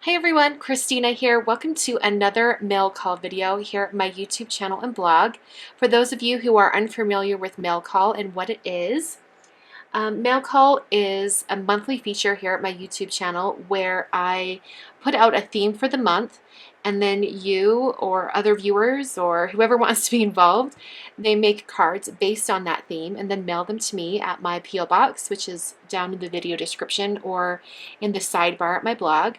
Hi everyone, Christina here. Welcome to another mail call video here at my YouTube channel and blog. For those of you who are unfamiliar with mail call and what it is, mail call is a monthly feature here at my YouTube channel where I put out a theme for the month, and then you or other viewers or whoever wants to be involved, they make cards based on that theme and then mail them to me at my P.O. box, which is down in the video description or in the sidebar at my blog.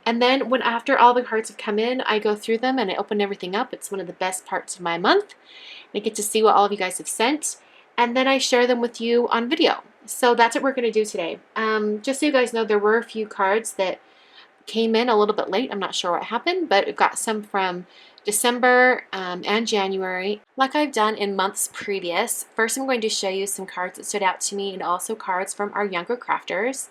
And then after all the cards have come in, I go through them and I open everything up. It's one of the best parts of my month. I get to see what all of you guys have sent, and then I share them with you on video. So that's what we're going to do today. Just so you guys know, there were a few cards that came in a little bit late. I'm not sure what happened, but we've got some from December and January. Like I've done in months previous, first I'm going to show you some cards that stood out to me and also cards from our younger crafters.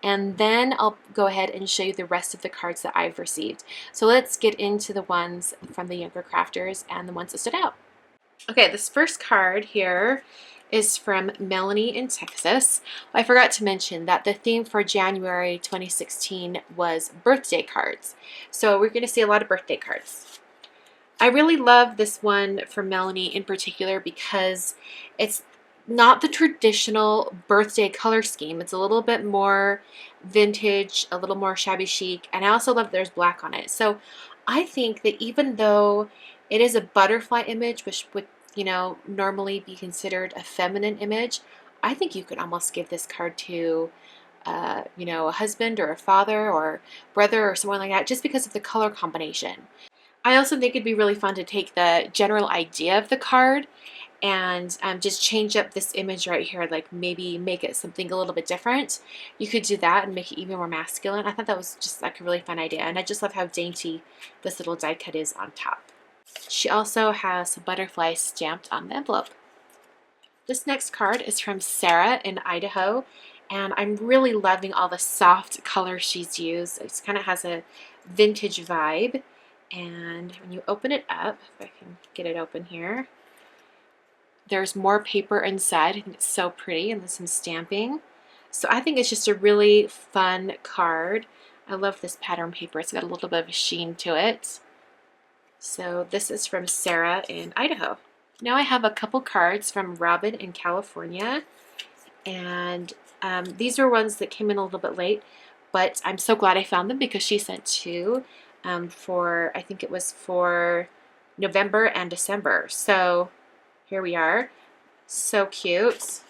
And then I'll go ahead and show you the rest of the cards that I've received. So let's get into the ones from the younger crafters and the ones that stood out. Okay, this first card here is from Melanie in Texas. I forgot to mention that the theme for January 2016 was birthday cards. So we're going to see a lot of birthday cards. I really love this one from Melanie in particular because it's not the traditional birthday color scheme. It's a little bit more vintage, a little more shabby chic, and I also love that there's black on it. So I think that even though it is a butterfly image, which would, normally be considered a feminine image, I think you could almost give this card to a husband or a father or brother or someone like that, just because of the color combination. I also think it'd be really fun to take the general idea of the card and just change up this image right here, like maybe make it something a little bit different. You could do that and make it even more masculine. I thought that was just like a really fun idea, and I just love how dainty this little die cut is on top. She also has a butterfly stamped on the envelope. This next card is from Sarah in Idaho, and I'm really loving all the soft colors she's used. It kind of has a vintage vibe, and when you open it up, if I can get it open here, there's more paper inside. I think it's so pretty, and there's some stamping. So I think it's just a really fun card. I love this pattern paper. It's got a little bit of a sheen to it. So this is from Sarah in Idaho. Now I have a couple cards from Robin in California, and these are ones that came in a little bit late, but I'm so glad I found them because she sent two for, I think it was for November and December. So here we are. So cute.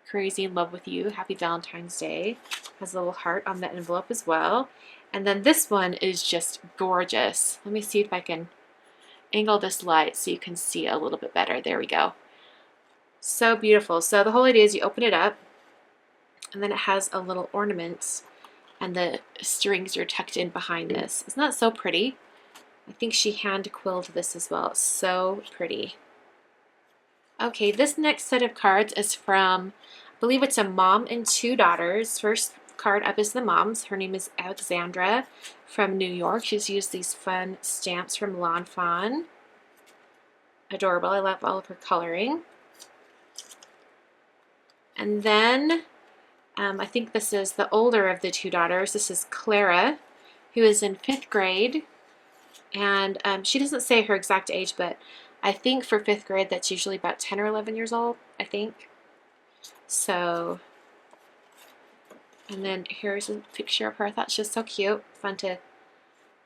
Crazy in love with you. Happy Valentine's Day. Has a little heart on the envelope as well. And then this one is just gorgeous. Let me see if I can angle this light so you can see a little bit better. There we go. So beautiful. So the whole idea is you open it up, and then it has a little ornament, and the strings are tucked in behind this. Isn't that so pretty? I think she hand quilled this as well. It's so pretty. Okay, this next set of cards is from, I believe it's a mom and two daughters. First card up is the mom's. Her name is Alexandra from New York. She's used these fun stamps from Lawn Fawn. Adorable. I love all of her coloring. And then I think this is the older of the two daughters. This is Clara, who is in 5th grade. And she doesn't say her exact age, but I think for 5th grade, that's usually about 10 or 11 years old, I think. So, and then here's a picture of her. I thought she was so cute. Fun to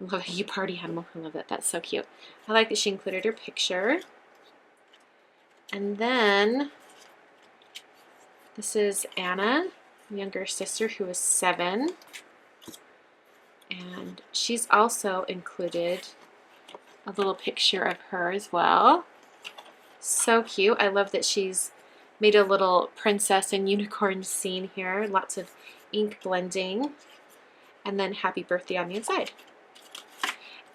love a party animal. I love that. That's so cute. I like that she included her picture. And then this is Anna, younger sister, who is 7. And she's also included a little picture of her as well. So cute. I love that she's made a little princess and unicorn scene here. Lots of ink blending. And then happy birthday on the inside.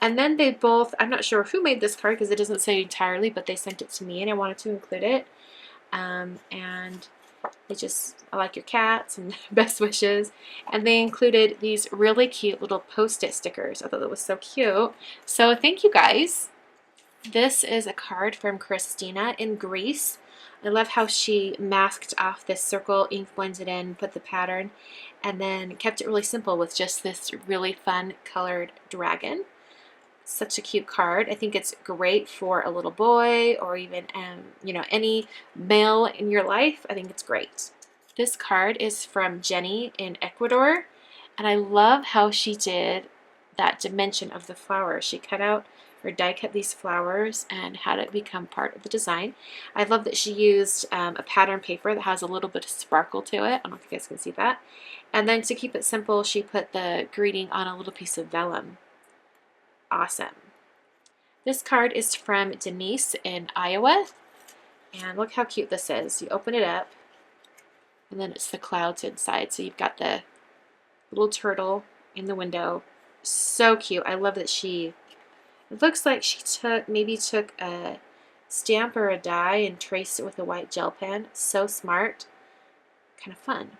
And then they both, I'm not sure who made this card because it doesn't say entirely, but they sent it to me and I wanted to include it. And I like your cats and best wishes. And they included these really cute little post-it stickers. I thought that was so cute. So thank you guys. This is a card from Christina in Greece. I love how she masked off this circle, ink blended in, put the pattern, and then kept it really simple with just this really fun colored dragon. Such a cute card. I think it's great for a little boy or even, you know, any male in your life. I think it's great. This card is from Jenny in Ecuador, and I love how she did that dimension of the flower. She cut out or die cut these flowers and had it become part of the design. I love that she used a pattern paper that has a little bit of sparkle to it. I don't know if you guys can see that. And then to keep it simple, she put the greeting on a little piece of vellum. Awesome. This card is from Denise in Iowa. And look how cute this is. You open it up, and then it's the clouds inside. So you've got the little turtle in the window. So cute. I love that it looks like she maybe took a stamp or a die and traced it with a white gel pen. So smart. Kind of fun.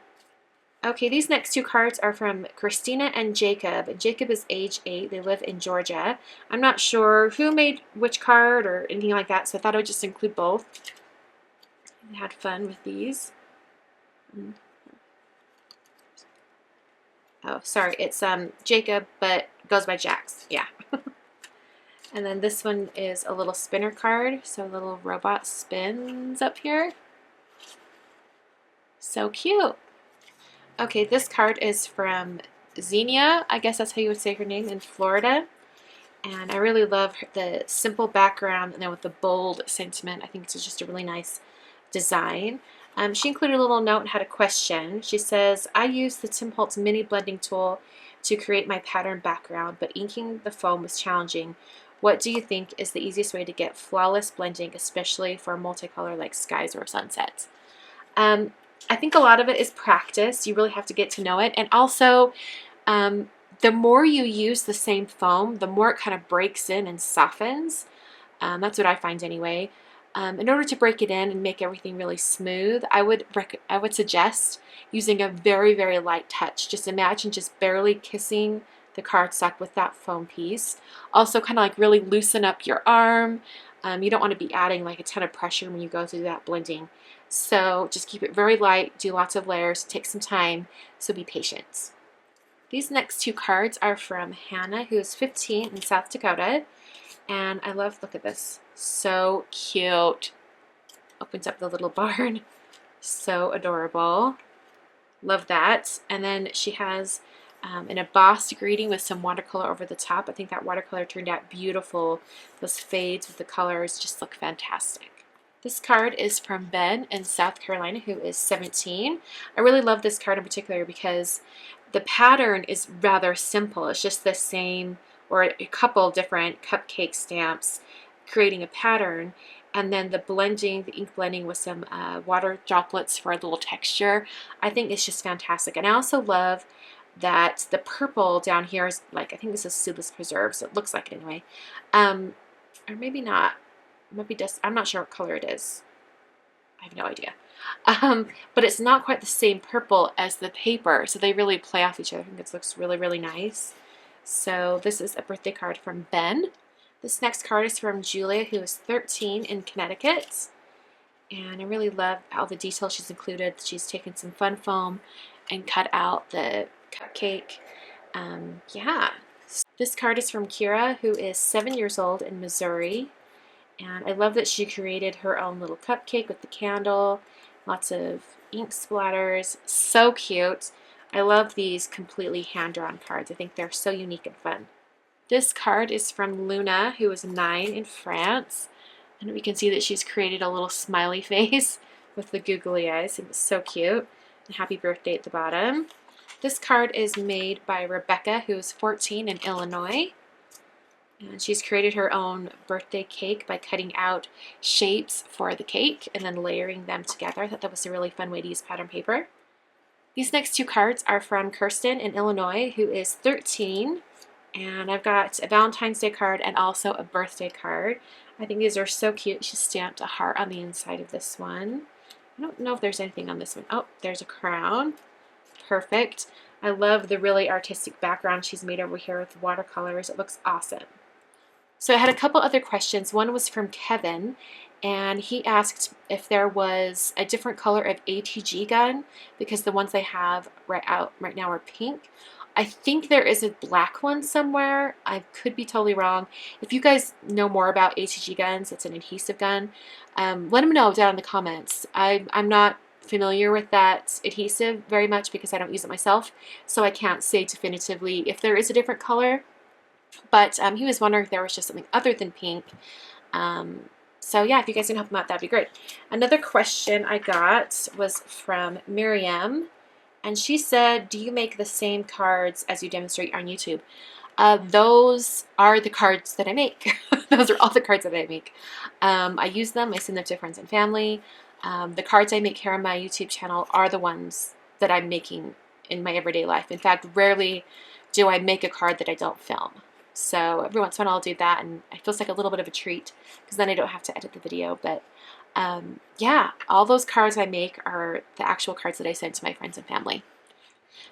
Okay, these next two cards are from Christina and Jacob. Jacob is age 8. They live in Georgia. I'm not sure who made which card or anything like that, so I thought I would just include both. I had fun with these. Oh, sorry, it's Jacob, but goes by Jax. Yeah. And then this one is a little spinner card, so a little robot spins up here. So cute. Okay, this card is from Xenia, I guess that's how you would say her name, in Florida. And I really love the simple background and then with the bold sentiment. I think it's just a really nice design. She included a little note and had a question. She says, I used the Tim Holtz mini blending tool to create my pattern background, but inking the foam was challenging. What do you think is the easiest way to get flawless blending, especially for multicolor like skies or sunsets? I think a lot of it is practice. You really have to get to know it. And also, the more you use the same foam, the more it kind of breaks in and softens. That's what I find anyway. In order to break it in and make everything really smooth, I would suggest using a very, very light touch. Just imagine just barely kissing the cardstock with that foam piece. Also kind of like really loosen up your arm. You don't want to be adding like a ton of pressure when you go through that blending. So just keep it very light, do lots of layers, take some time, so be patient. These next two cards are from Hannah, who is 15 in South Dakota. And I love, look at this, so cute. Opens up the little barn. So adorable. Love that. And then she has an embossed greeting with some watercolor over the top. I think that watercolor turned out beautiful. Those fades with the colors just look fantastic. This card is from Ben in South Carolina, who is 17. I really love this card in particular because the pattern is rather simple. It's just the same or a couple different cupcake stamps creating a pattern, and then the blending, the ink blending with some water droplets for a little texture. I think it's just fantastic. And I also love that the purple down here is like, I think this is Seedless Preserve, so it looks like it anyway. Or maybe not. Maybe just, I'm not sure what color it is. I have no idea. But it's not quite the same purple as the paper, so they really play off each other. I think it looks really, really nice. So this is a birthday card from Ben. This next card is from Julia, who is 13 in Connecticut. And I really love all the detail she's included. She's taken some fun foam and cut out the cupcake. Yeah. This card is from Kira, who is 7 years old in Missouri. And I love that she created her own little cupcake with the candle, lots of ink splatters, so cute. I love these completely hand-drawn cards. I think they're so unique and fun. This card is from Luna, who is 9 in France. And we can see that she's created a little smiley face with the googly eyes. It's so cute. And happy birthday at the bottom. This card is made by Rebecca, who is 14 in Illinois. And she's created her own birthday cake by cutting out shapes for the cake and then layering them together. I thought that was a really fun way to use pattern paper. These next two cards are from Kirsten in Illinois, who is 13. And I've got a Valentine's Day card and also a birthday card. I think these are so cute. She stamped a heart on the inside of this one. I don't know if there's anything on this one. Oh, there's a crown. Perfect. I love the really artistic background she's made over here with watercolors. It looks awesome. So I had a couple other questions. One was from Kevin, and he asked if there was a different color of ATG gun because the ones I have right now are pink. I think there is a black one somewhere. I could be totally wrong. If you guys know more about ATG guns, it's an adhesive gun, let them know down in the comments. I'm not familiar with that adhesive very much because I don't use it myself, so I can't say definitively if there is a different color. But he was wondering if there was just something other than pink. So yeah, if you guys can help him out, that'd be great. Another question I got was from Miriam, and she said, do you make the same cards as you demonstrate on YouTube? Those are the cards that I make. Those are all the cards that I make. I use them. I send them to friends and family. The cards I make here on my YouTube channel are the ones that I'm making in my everyday life. In fact, rarely do I make a card that I don't film. So every once in a while I'll do that, and it feels like a little bit of a treat because then I don't have to edit the video. But yeah, all those cards I make are the actual cards that I send to my friends and family.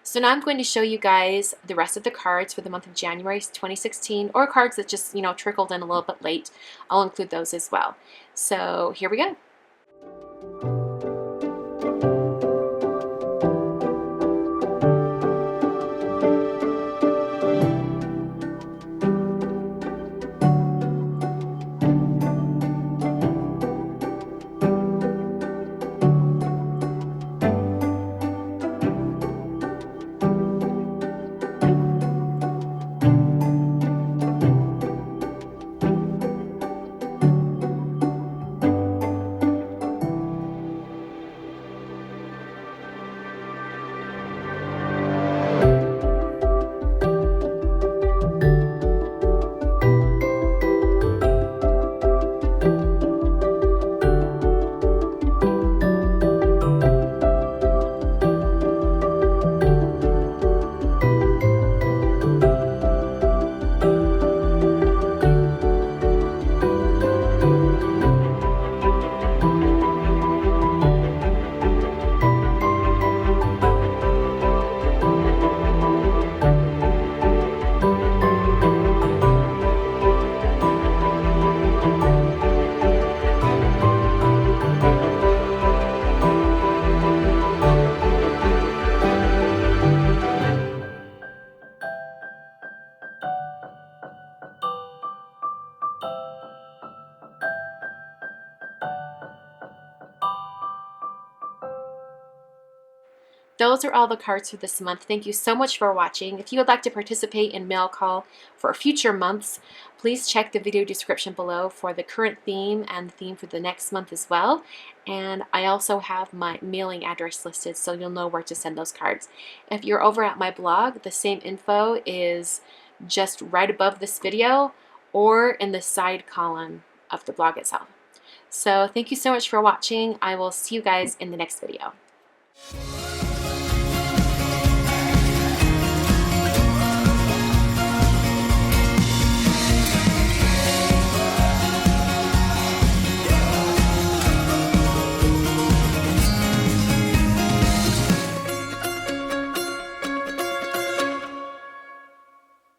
So now I'm going to show you guys the rest of the cards for the month of January 2016, or cards that just, trickled in a little bit late. I'll include those as well. So here we go. Those are all the cards for this month. Thank you so much for watching. If you would like to participate in Mail Call for future months, please check the video description below for the current theme and the theme for the next month as well. And I also have my mailing address listed so you'll know where to send those cards. If you're over at my blog, the same info is just right above this video or in the side column of the blog itself. So thank you so much for watching. I will see you guys in the next video.